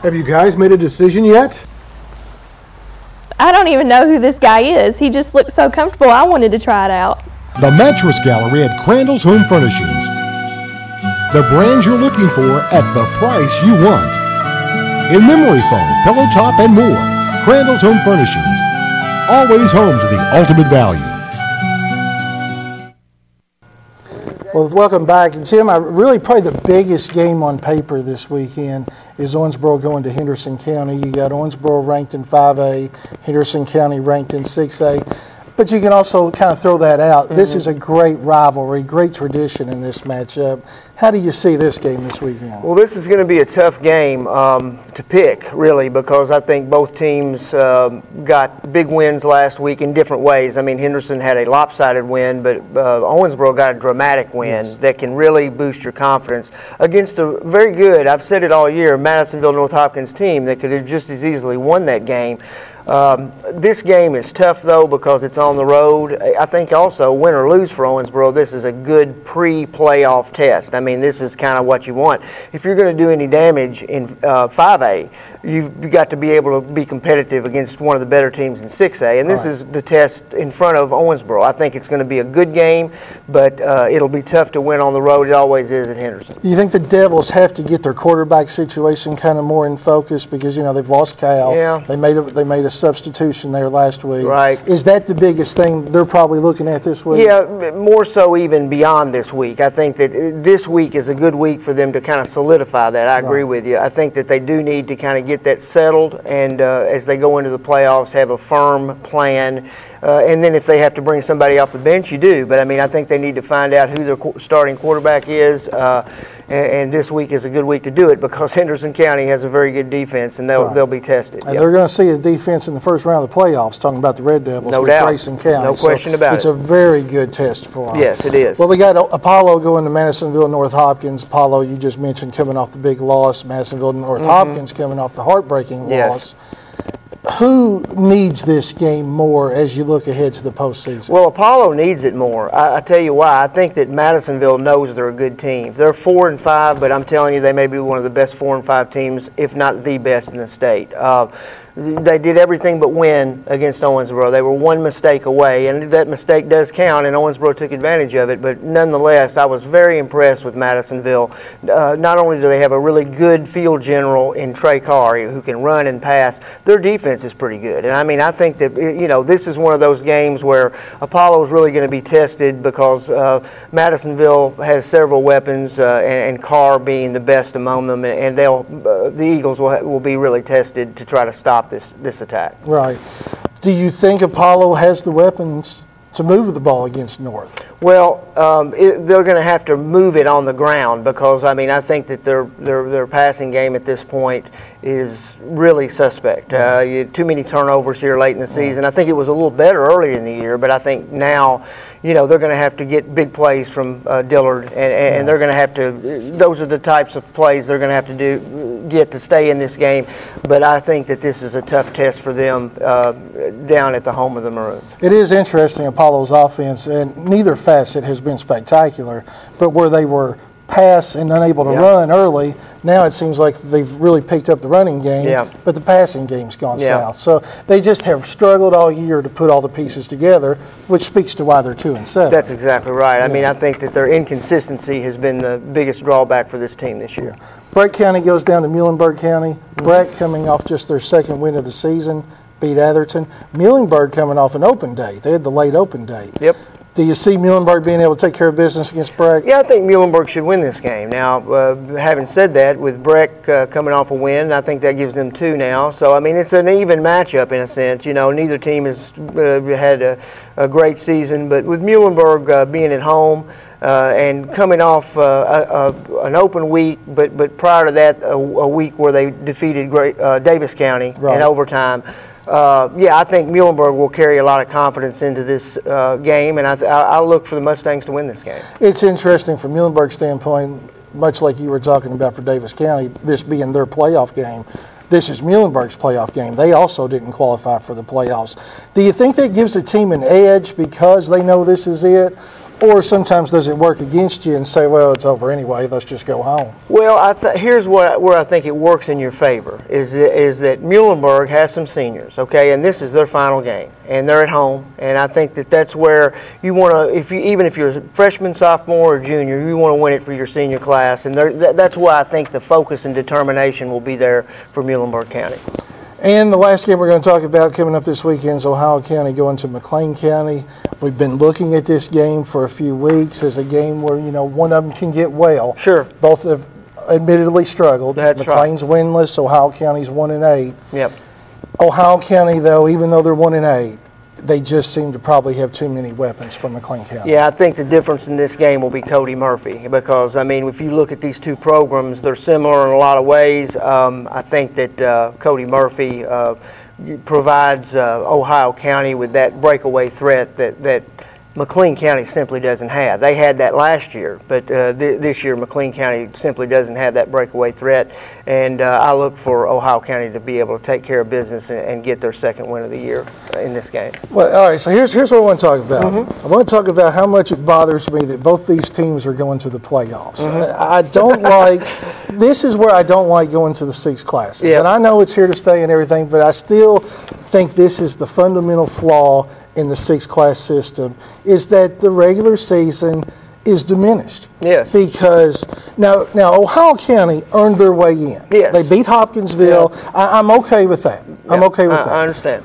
Have you guys made a decision yet? I don't even know who this guy is. He just looked so comfortable, I wanted to try it out. The Mattress Gallery at Crandall's Home Furnishings. The brands you're looking for at the price you want. In memory foam, pillow top, and more, Crandall's Home Furnishings. Always home to the ultimate value. Well, welcome back. Jim, probably the biggest game on paper this weekend is Owensboro going to Henderson County. You got Owensboro ranked in 5A, Henderson County ranked in 6A. But you can also kind of throw that out. Mm-hmm. This is a great rivalry, great tradition in this matchup. How do you see this game this weekend? Well, this is going to be a tough game to pick, really, because I think both teams got big wins last week in different ways. I mean, Henderson had a lopsided win, but Owensboro got a dramatic win that can really boost your confidence against a very good, I've said it all year, Madisonville-North Hopkins team that could have just as easily won that game. This game is tough, though, because it's on the road. I think also, win or lose for Owensboro, this is a good pre-playoff test. I mean, this is kind of what you want. If you're going to do any damage in 5A, you've got to be able to be competitive against one of the better teams in 6A, and this is the test in front of Owensboro. I think it's going to be a good game, but it'll be tough to win on the road. It always is at Henderson. Do you think the Devils have to get their quarterback situation kind of more in focus because, you know, they've lost Cal. Yeah. They made a substitution there last week. Right. Is that the biggest thing they're probably looking at this week? Yeah, more so even beyond this week. I think that this week is a good week for them to kind of solidify that. I agree with you. I think that they do need to kind of get that settled and as they go into the playoffs have a firm plan. And then if they have to bring somebody off the bench, you do. But, I mean, I think they need to find out who their starting quarterback is. And this week is a good week to do it because Henderson County has a very good defense, and they'll be tested. And they're going to see a defense in the first round of the playoffs, talking about the Red Devils with Grayson County. No question about it. It's a very good test for them. Yes, it is. Well, we got Apollo going to Madisonville-North Hopkins. Apollo, you just mentioned, coming off the big loss. Madisonville-North Hopkins coming off the heartbreaking loss. Who needs this game more as you look ahead to the postseason? Well, Apollo needs it more. I tell you why. I think that Madisonville knows they're a good team. They're 4-5, but I'm telling you they may be one of the best 4-5 teams, if not the best in the state. They did everything but win against Owensboro. They were one mistake away, and that mistake does count, and Owensboro took advantage of it. But nonetheless, I was very impressed with Madisonville. Not only do they have a really good field general in Trey Carr who can run and pass, their defense is pretty good. And I mean, I think that, you know, this is one of those games where Apollo is really going to be tested because Madisonville has several weapons, and Carr being the best among them, and the Eagles will be really tested to try to stop this attack. Right. Do you think Apollo has the weapons to move the ball against North? Well, they're going to have to move it on the ground because, I mean, I think that their passing game at this point is really suspect. Too many turnovers here late in the season. I think it was a little better earlier in the year, but I think now, you know, they're going to have to get big plays from Dillard, and they're going to have to. Those are the types of plays they're going to have to get to stay in this game. But I think that this is a tough test for them down at the home of the Maroons. It is interesting, Apollo's offense, and neither facet has been spectacular, but where they were pass and unable to run early, now it seems like they've really picked up the running game, but the passing game's gone south. So they just have struggled all year to put all the pieces together, which speaks to why they're 2-7. That's exactly right. I mean, I think that their inconsistency has been the biggest drawback for this team this year. Breck County goes down to Muhlenberg County. Breck coming off just their second win of the season, beat Atherton. Muhlenberg coming off an open date. They had the late open date. Yep. Do you see Muhlenberg being able to take care of business against Breck? Yeah, I think Muhlenberg should win this game. Now, having said that, with Breck coming off a win, I think that gives them 2 now. So, I mean, it's an even matchup in a sense. You know, neither team has had a great season, but with Muhlenberg being at home and coming off an open week, but prior to that, a week where they defeated Daviess County in overtime. I think Muhlenberg will carry a lot of confidence into this game, and I look for the Mustangs to win this game. It's interesting from Muhlenberg's standpoint, much like you were talking about for Daviess County, this being their playoff game. This is Muhlenberg's playoff game. They also didn't qualify for the playoffs. Do you think that gives the team an edge because they know this is it? Or sometimes does it work against you and say, well, it's over anyway, let's just go home? Well, here's where I think it works in your favor, is that Muhlenberg has some seniors, okay, and this is their final game, and they're at home, and I think that's where you want to, even if you're a freshman, sophomore, or junior, you want to win it for your senior class, and that's why I think the focus and determination will be there for Muhlenberg County. And the last game we're going to talk about coming up this weekend is Ohio County going to McLean County. We've been looking at this game for a few weeks as a game where, one of them can get well. Sure. Both have admittedly struggled. That's McLean's winless. Ohio County's 1-8. Yep. Ohio County, though, even though they're 1-8, they just seem to probably have too many weapons for McLean County. Yeah, I think the difference in this game will be Cody Murphy because, if you look at these two programs, they're similar in a lot of ways. I think that Cody Murphy provides Ohio County with that breakaway threat that McLean County simply doesn't have. They had that last year, but this year McLean County simply doesn't have that breakaway threat, and I look for Ohio County to be able to take care of business and get their second win of the year in this game. Well, all right, so here's what I want to talk about. I want to talk about how much it bothers me that both these teams are going to the playoffs. I don't this is where I don't like going to the 6 classes. Yeah. And I know it's here to stay and everything, but I still think this is the fundamental flaw in the 6-class system, is that the regular season is diminished. Yes. Because now Ohio County earned their way in. Yes. They beat Hopkinsville. Yeah. I'm okay with that. I'm okay with that. I understand.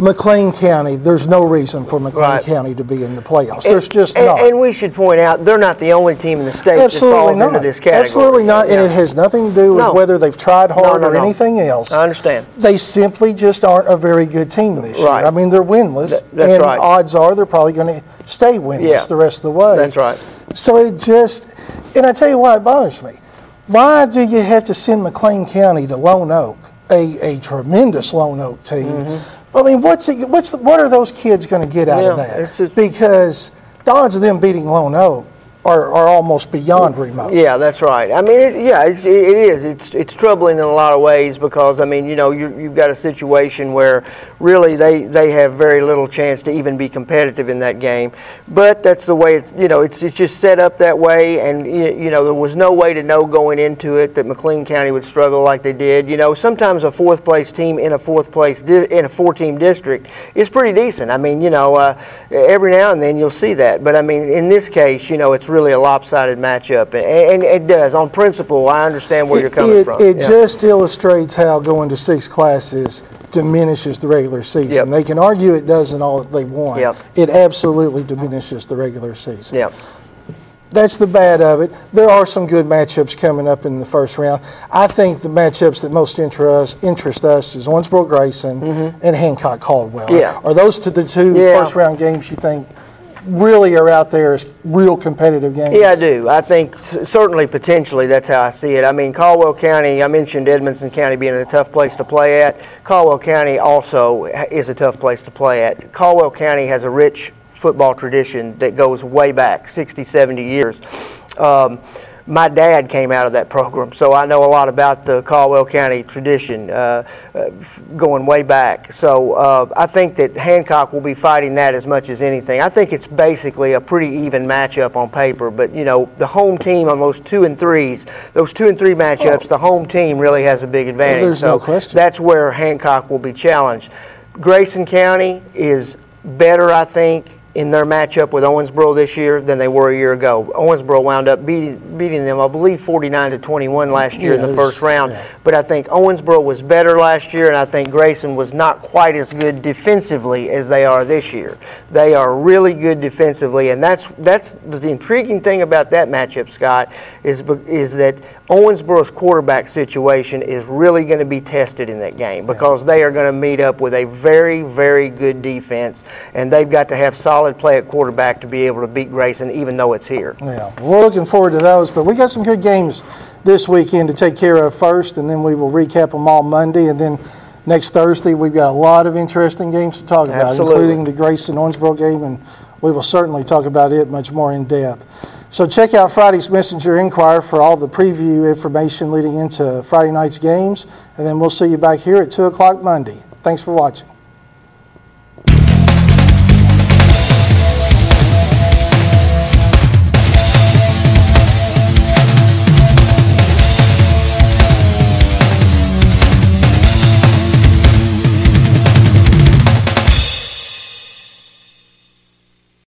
McLean County, there's no reason for McLean County to be in the playoffs. There's just not. And we should point out, they're not the only team in the state that falls into this category. Absolutely not, and it has nothing to do with whether they've tried hard or anything else. I understand. They simply just aren't a very good team this year. Right. They're winless, That's and right. odds are they're probably going to stay winless the rest of the way. That's right. So and I tell you why it bothers me. Why do you have to send McLean County to Lone Oak, a tremendous Lone Oak team? What are those kids going to get out of that? Because the odds of them beating Lone Oak are almost beyond remote. Yeah, that's right. It is. It's troubling in a lot of ways because you've got a situation where really they have very little chance to even be competitive in that game. But that's the way it's just set up that way, and there was no way to know going into it that McLean County would struggle like they did. Sometimes a 4th place team in a 4th place in a 4-team district is pretty decent. Every now and then you'll see that, but in this case, it's really a lopsided matchup, and it does. On principle, I understand where you're coming from. It just illustrates how going to 6 classes diminishes the regular season. Yep. They can argue it doesn't all that they want. Yep. It absolutely diminishes the regular season. Yep. That's the bad of it. There are some good matchups coming up in the first round. I think the matchups that most interest us is Owensboro Grayson and Hancock Caldwell. Yeah. Are those the two first round games you think really are out there as real competitive games? Yeah, I do. I think certainly potentially that's how I see it. Caldwell County, I mentioned Edmonson County being a tough place to play at. Caldwell County also is a tough place to play at. Caldwell County has a rich football tradition that goes way back, 60, 70 years. My dad came out of that program, so I know a lot about the Caldwell County tradition going way back. So I think that Hancock will be fighting that as much as anything. I think it's basically a pretty even matchup on paper, but the home team on those 2 and 3s, those 2 and 3 matchups, the home team really has a big advantage. There's no question. That's where Hancock will be challenged. Grayson County is better, I think, in their matchup with Owensboro this year than they were a year ago. Owensboro wound up beating them, I believe, 49-21 last year in the first round. Yeah. But I think Owensboro was better last year, and I think Grayson was not quite as good defensively as they are this year. They are really good defensively, and that's the intriguing thing about that matchup, Scott, is that Owensboro's quarterback situation is really going to be tested in that game because they are going to meet up with a very, very good defense, and they've got to have solid play at quarterback to be able to beat Grayson, even though it's here. Yeah, we're looking forward to those, but we got some good games this weekend to take care of first, and then we will recap them all Monday, and then next Thursday we've got a lot of interesting games to talk about, including the Grayson-Owensboro game, and we will certainly talk about it much more in depth. So check out Friday's Messenger-Inquirer for all the preview information leading into Friday night's games, and then we'll see you back here at 2 o'clock Monday. Thanks for watching.